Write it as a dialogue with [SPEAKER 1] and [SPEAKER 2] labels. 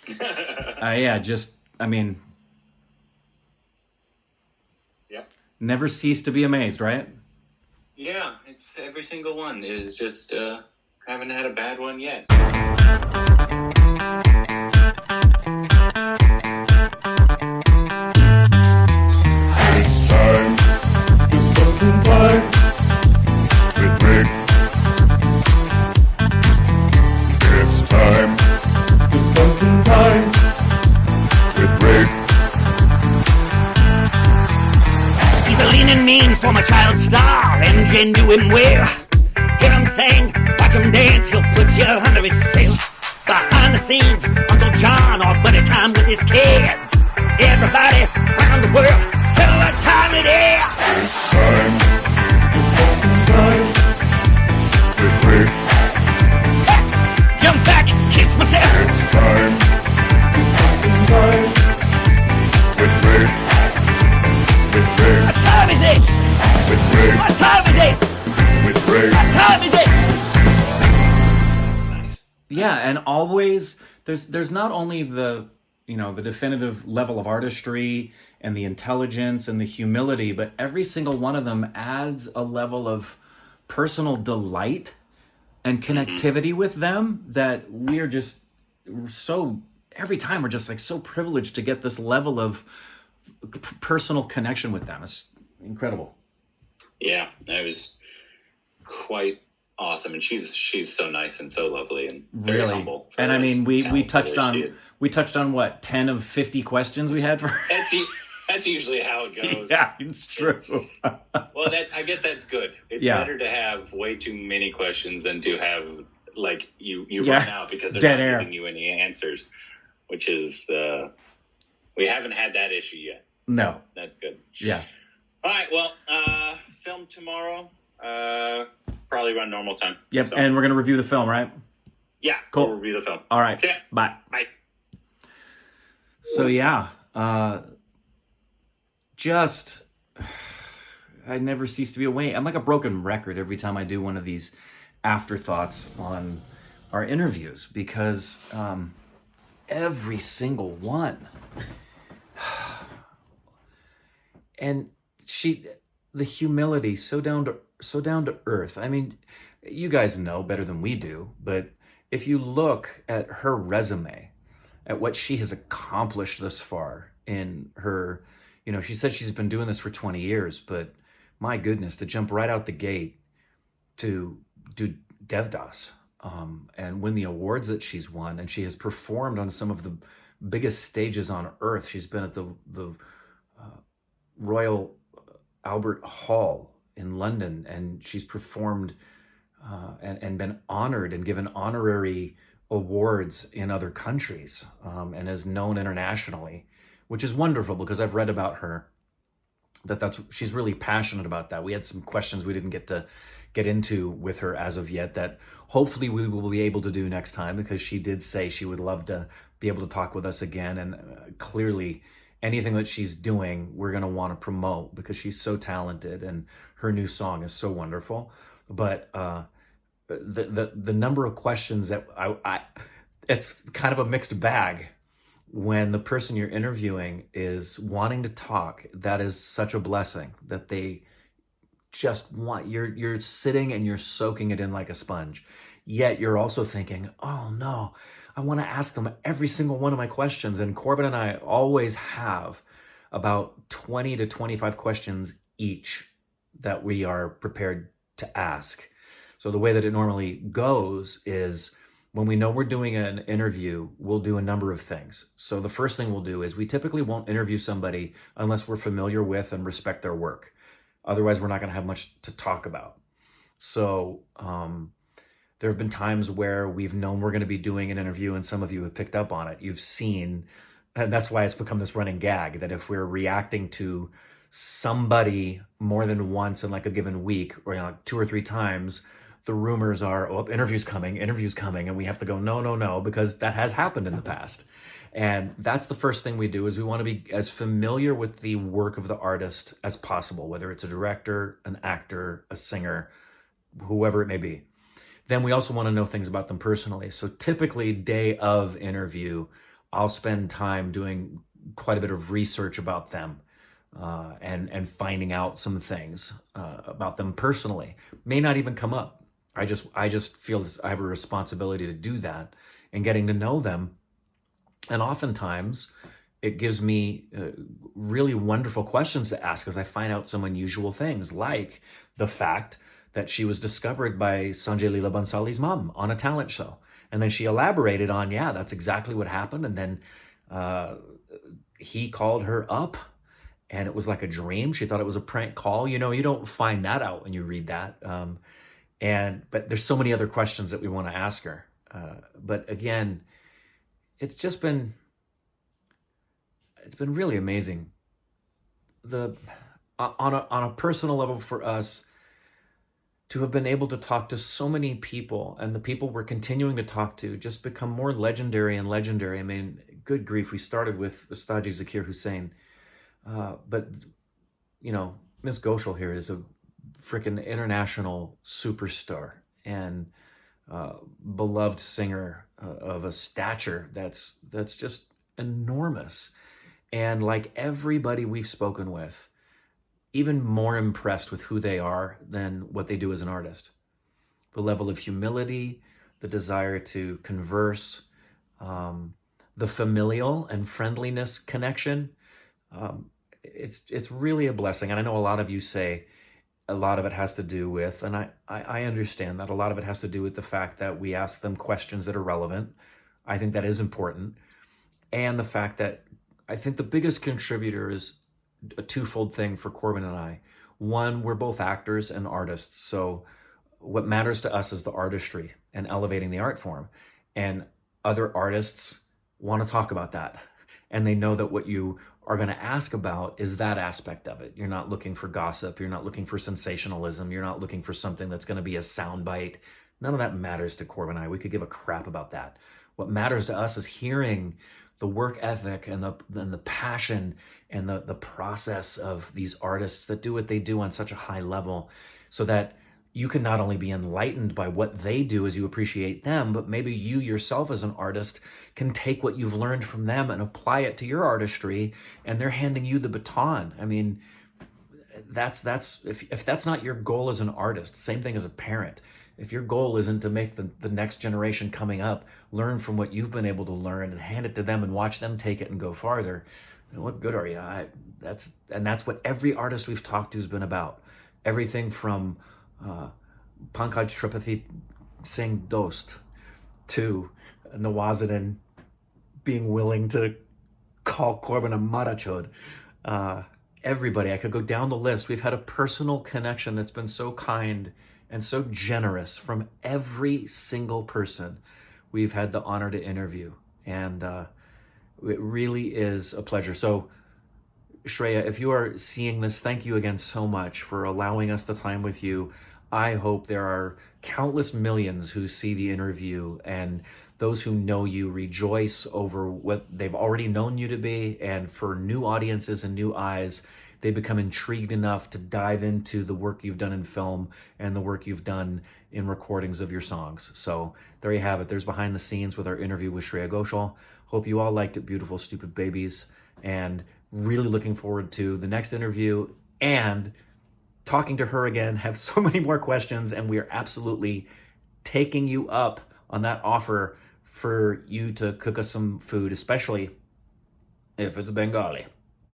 [SPEAKER 1] Yeah, just, I mean,
[SPEAKER 2] Yep.
[SPEAKER 1] never cease to be amazed, right?
[SPEAKER 2] Yeah, it's every single one is just haven't had a bad one yet.
[SPEAKER 3] It's time to spend some time with Rick. It's time to spend some time with Rick.
[SPEAKER 4] He's a lean and mean former child star and genuine wear. Hear him sing, watch him dance, he'll put you under his spell. Behind the scenes, Uncle John or buddy time with his kids. Everybody around the world, tell what time it is.
[SPEAKER 3] It's time to spend some time with Rick.
[SPEAKER 4] Jump back, kiss myself.
[SPEAKER 3] It's time to spend some time with Rick. With Rick.
[SPEAKER 4] What time is it?
[SPEAKER 3] With Rick.
[SPEAKER 4] What time is it?
[SPEAKER 3] With Rick.
[SPEAKER 4] What time is it?
[SPEAKER 2] Nice.
[SPEAKER 1] Yeah, and always there's not only the the definitive level of artistry and the intelligence and the humility, but every single one of them adds a level of personal delight and connectivity with them that we're just so every time we're just like so privileged to get this level of personal connection with them. It's incredible.
[SPEAKER 2] Yeah, that was quite awesome, and she's so nice and so lovely and very
[SPEAKER 1] Really.
[SPEAKER 2] humble.
[SPEAKER 1] And I mean, we touched
[SPEAKER 2] on.
[SPEAKER 1] on what, 10 of 50 questions we had for her?
[SPEAKER 2] That's usually how it goes.
[SPEAKER 1] Yeah, it's true.
[SPEAKER 2] Well, I guess that's good. It's better to have way too many questions than to have like you run out because they're
[SPEAKER 1] dead
[SPEAKER 2] not
[SPEAKER 1] air.
[SPEAKER 2] giving you any answers, which is we haven't had that issue yet. So
[SPEAKER 1] No.
[SPEAKER 2] that's good.
[SPEAKER 1] Yeah.
[SPEAKER 2] All right. Well, film tomorrow. Probably run normal time.
[SPEAKER 1] Yep.
[SPEAKER 2] So,
[SPEAKER 1] And we're going to review the film, right?
[SPEAKER 2] yeah,
[SPEAKER 1] Cool.
[SPEAKER 2] we'll review the film.
[SPEAKER 1] All right.
[SPEAKER 2] That's it.
[SPEAKER 1] Bye.
[SPEAKER 2] Bye.
[SPEAKER 1] So, yeah. Just, I never cease to be away. I'm like a broken record every time I do one of these afterthoughts on our interviews because every single one. And the humility, so down to earth. I mean, you guys know better than we do, but if you look at her resume, at what she has accomplished thus far in her, she said she's been doing this for 20 years, but my goodness, to jump right out the gate to do Devdas and win the awards that she's won, and she has performed on some of the biggest stages on earth. She's been at the Royal Albert Hall in London, and she's performed and been honored and given honorary awards in other countries and is known internationally, which is wonderful because I've read about her she's really passionate about that. We had some questions we didn't get into with her as of yet that hopefully we will be able to do next time, because she did say she would love to be able to talk with us again, and clearly anything that she's doing we're going to want to promote because she's so talented and her new song is so wonderful. But the number of questions that I it's kind of a mixed bag when the person you're interviewing is wanting to talk. That is such a blessing that they just want, you're sitting and you're soaking it in like a sponge, yet you're also thinking, oh no, I want to ask them every single one of my questions. And Corbin and I always have about 20 to 25 questions each that we are prepared to ask. So the way that it normally goes is when we know we're doing an interview, we'll do a number of things. So the first thing we'll do is we typically won't interview somebody unless we're familiar with and respect their work. Otherwise, we're not going to have much to talk about. So there have been times where we've known we're going to be doing an interview and some of you have picked up on it. You've seen, and that's why it's become this running gag, that if we're reacting to somebody more than once in like a given week or like 2 or 3 times, the rumors are, oh, interview's coming, and we have to go, no, because that has happened in the past. And that's the first thing we do, is we want to be as familiar with the work of the artist as possible, whether it's a director, an actor, a singer, whoever it may be. Then we also want to know things about them personally. So typically day of interview, I'll spend time doing quite a bit of research about them, and finding out some things about them personally. May not even come up. I just feel I have a responsibility to do that, and getting to know them. And oftentimes, it gives me really wonderful questions to ask as I find out some unusual things, like the fact that she was discovered by Sanjay Leela Bansali's mom on a talent show. And then she elaborated on, yeah, that's exactly what happened. And then he called her up, and it was like a dream. She thought it was a prank call. You know, you don't find that out when you read that. But there's so many other questions that we want to ask her. But again, it's been really amazing. On a personal level for us, to have been able to talk to so many people, and the people we're continuing to talk to just become more legendary and legendary. I mean, good grief, we started with Ustaji Zakir Hussain, but you know, Miss Ghoshal here is a freaking international superstar and beloved singer of a stature that's just enormous. And like everybody we've spoken with, even more impressed with who they are than what they do as an artist. The level of humility, the desire to converse, the familial and friendliness connection. It's really a blessing. And I know a lot of you say a lot of it has to do with, and I understand that a lot of it has to do with the fact that we ask them questions that are relevant. I think that is important. And the fact that I think the biggest contributor is a twofold thing for Corbin and I. One, we're both actors and artists. So what matters to us is the artistry and elevating the art form. And other artists want to talk about that. And they know that what you are going to ask about is that aspect of it. You're not looking for gossip. You're not looking for sensationalism. You're not looking for something that's going to be a soundbite. None of that matters to Corbin and I. We could give a crap about that. What matters to us is hearing the work ethic and the passion and the process of these artists that do what they do on such a high level, so that you can not only be enlightened by what they do as you appreciate them, but maybe you yourself as an artist can take what you've learned from them and apply it to your artistry, and they're handing you the baton. I mean, that's if that's not your goal as an artist, same thing as a parent. If your goal isn't to make the next generation coming up learn from what you've been able to learn and hand it to them and watch them take it and go farther, then what good are you? That's what every artist we've talked to has been about. Everything from Pankaj Tripathi Singh Dost to Nawazuddin being willing to call Corbin a marachod. Everybody, I could go down the list. We've had a personal connection that's been so kind and so generous from every single person we've had the honor to interview. And it really is a pleasure. So, Shreya, if you are seeing this, thank you again so much for allowing us the time with you. I hope there are countless millions who see the interview, and those who know you rejoice over what they've already known you to be. And for new audiences and new eyes, they become intrigued enough to dive into the work you've done in film and the work you've done in recordings of your songs. So there you have it. There's behind the scenes with our interview with Shreya Ghoshal. Hope you all liked it, beautiful, stupid babies. And really looking forward to the next interview and talking to her again. Have so many more questions, and we are absolutely taking you up on that offer for you to cook us some food, especially if it's Bengali.